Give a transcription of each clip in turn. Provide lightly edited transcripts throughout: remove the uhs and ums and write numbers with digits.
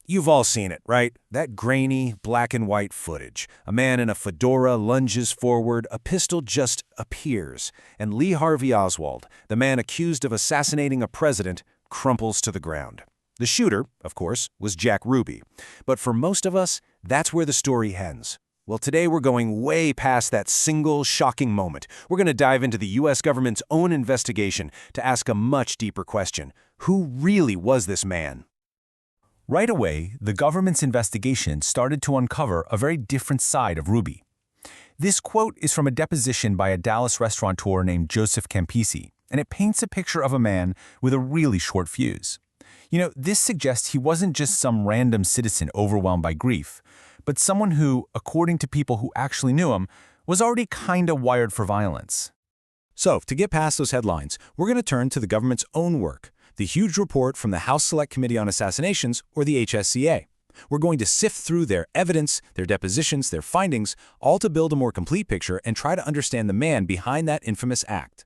You've all seen it, right? That grainy, black and white footage. A man in a fedora lunges forward, a pistol just appears, and Lee Harvey Oswald, the man accused of assassinating a president, crumples to the ground. The shooter, of course, was Jack Ruby. But for most of us, that's where the story ends. Well, today we're going way past that single, shocking moment. We're going to dive into the U.S. government's own investigation to ask a much deeper question. Who really was this man? Right away, the government's investigation started to uncover a very different side of Ruby. This quote is from a deposition by a Dallas restaurateur named Joseph Campisi, and it paints a picture of a man with a really short fuse. This suggests he wasn't just some random citizen overwhelmed by grief, but someone who, according to people who actually knew him, was already kinda wired for violence. So, to get past those headlines, we're going to turn to the government's own work, the huge report from the House Select Committee on Assassinations, or the HSCA. We're going to sift through their evidence, their depositions, their findings, all to build a more complete picture and try to understand the man behind that infamous act.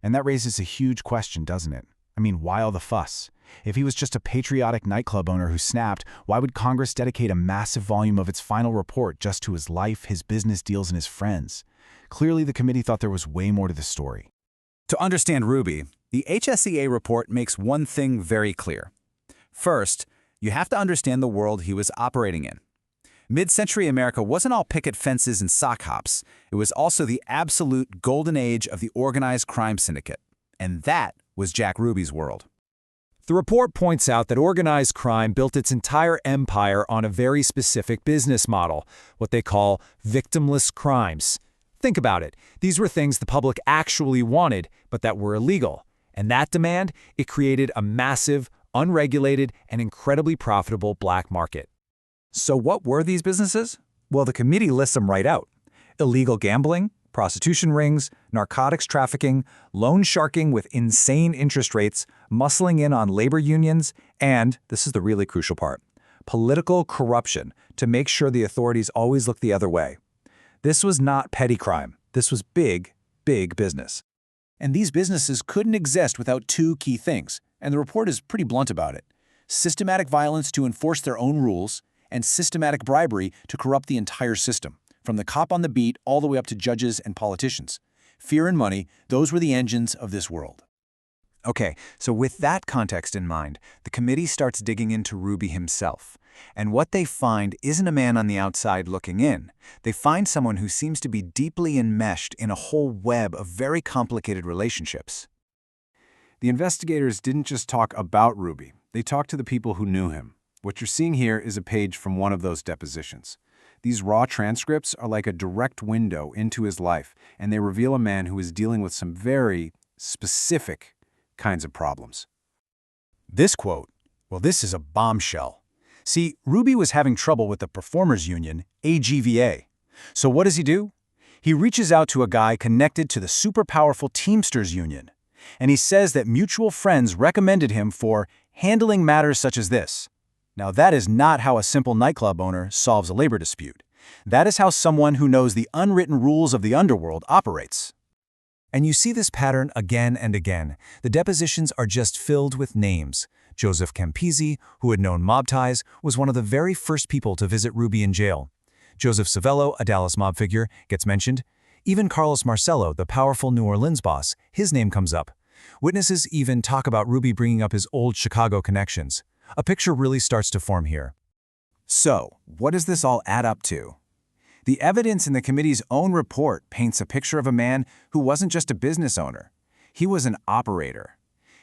And that raises a huge question, doesn't it? Why all the fuss? If he was just a patriotic nightclub owner who snapped, why would Congress dedicate a massive volume of its final report just to his life, his business deals, and his friends? Clearly, the committee thought there was way more to the story. To understand Ruby, the HSCA report makes one thing very clear. First, you have to understand the world he was operating in. Mid-century America wasn't all picket fences and sock hops. It was also the absolute golden age of the organized crime syndicate. And that was Jack Ruby's world. The report points out that organized crime built its entire empire on a very specific business model, what they call victimless crimes. Think about it. These were things the public actually wanted, but that were illegal. And that demand, it created a massive, unregulated, and incredibly profitable black market. So what were these businesses? Well, the committee lists them right out. Illegal gambling, prostitution rings, narcotics trafficking, loan sharking with insane interest rates, muscling in on labor unions, and, this is the really crucial part, political corruption to make sure the authorities always look the other way. This was not petty crime. This was big, big business. And these businesses couldn't exist without two key things, and the report is pretty blunt about it. Systematic violence to enforce their own rules, and systematic bribery to corrupt the entire system, from the cop on the beat all the way up to judges and politicians. Fear and money, those were the engines of this world. Okay, so with that context in mind, the committee starts digging into Ruby himself. And what they find isn't a man on the outside looking in. They find someone who seems to be deeply enmeshed in a whole web of very complicated relationships. The investigators didn't just talk about Ruby, they talked to the people who knew him. What you're seeing here is a page from one of those depositions. These raw transcripts are like a direct window into his life, and they reveal a man who is dealing with some very specific kinds of problems. This quote, well, this is a bombshell. See, Ruby was having trouble with the Performers Union, AGVA. So what does he do? He reaches out to a guy connected to the super powerful Teamsters Union, and he says that mutual friends recommended him for handling matters such as this. Now, that is not how a simple nightclub owner solves a labor dispute. That is how someone who knows the unwritten rules of the underworld operates. And you see this pattern again and again. The depositions are just filled with names. Joseph Campisi, who had known mob ties, was one of the very first people to visit Ruby in jail. Joseph Savello, a Dallas mob figure, gets mentioned. Even Carlos Marcello, the powerful New Orleans boss, his name comes up. Witnesses even talk about Ruby bringing up his old Chicago connections. A picture really starts to form here. So, what does this all add up to? The evidence in the committee's own report paints a picture of a man who wasn't just a business owner. He was an operator.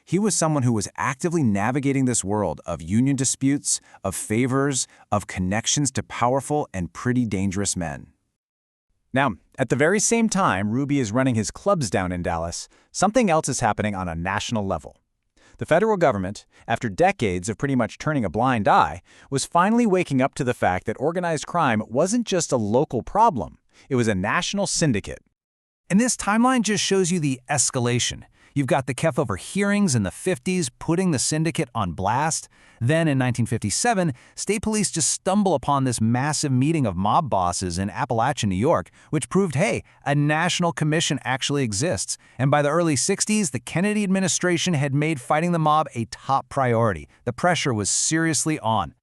He was someone who was actively navigating this world of union disputes, of favors, of connections to powerful and pretty dangerous men. Now, at the very same time Ruby is running his clubs down in Dallas, something else is happening on a national level. The federal government, after decades of pretty much turning a blind eye, was finally waking up to the fact that organized crime wasn't just a local problem, it was a national syndicate. And this timeline just shows you the escalation. You've got the Kefauver hearings in the 50s putting the syndicate on blast. Then in 1957, state police just stumble upon this massive meeting of mob bosses in Appalachia, New York, which proved, hey, a national commission actually exists. And by the early 60s, the Kennedy administration had made fighting the mob a top priority. The pressure was seriously on.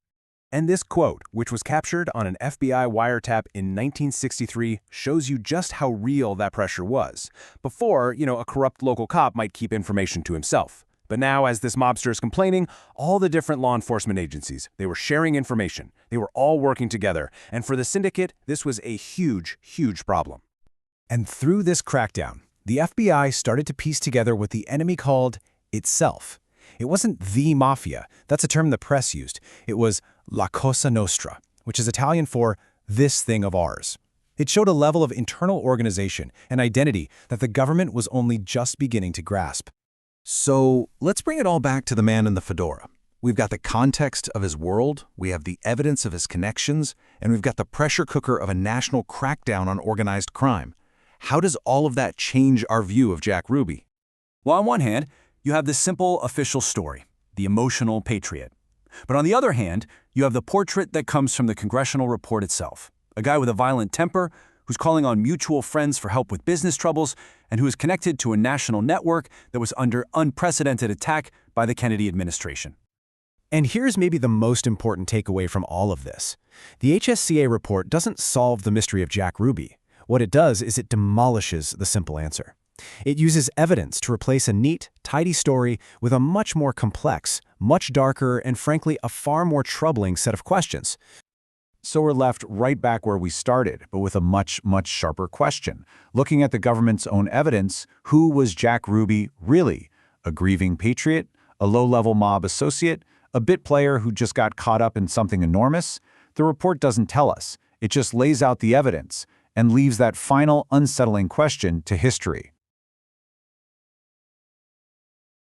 And this quote, which was captured on an FBI wiretap in 1963, shows you just how real that pressure was. Before, a corrupt local cop might keep information to himself. But now, as this mobster is complaining, all the different law enforcement agencies, they were sharing information. They were all working together. And for the syndicate, this was a huge, huge problem. And through this crackdown, the FBI started to piece together what the enemy called itself. It wasn't the mafia. That's a term the press used. It was La Cosa Nostra, which is Italian for this thing of ours. It showed a level of internal organization and identity that the government was only just beginning to grasp. So let's bring it all back to the man in the fedora. We've got the context of his world, we have the evidence of his connections, and we've got the pressure cooker of a national crackdown on organized crime. How does all of that change our view of Jack Ruby? Well, on one hand, you have the simple official story, the emotional patriot. But on the other hand, you have the portrait that comes from the congressional report itself. A guy with a violent temper, who's calling on mutual friends for help with business troubles, and who is connected to a national network that was under unprecedented attack by the Kennedy administration. And here's maybe the most important takeaway from all of this. The HSCA report doesn't solve the mystery of Jack Ruby. What it does is it demolishes the simple answer. It uses evidence to replace a neat, tidy story with a much more complex, much darker, and frankly, a far more troubling set of questions. So we're left right back where we started, but with a much, much sharper question. Looking at the government's own evidence, who was Jack Ruby really? A grieving patriot? A low-level mob associate? A bit player who just got caught up in something enormous? The report doesn't tell us. It just lays out the evidence and leaves that final unsettling question to history.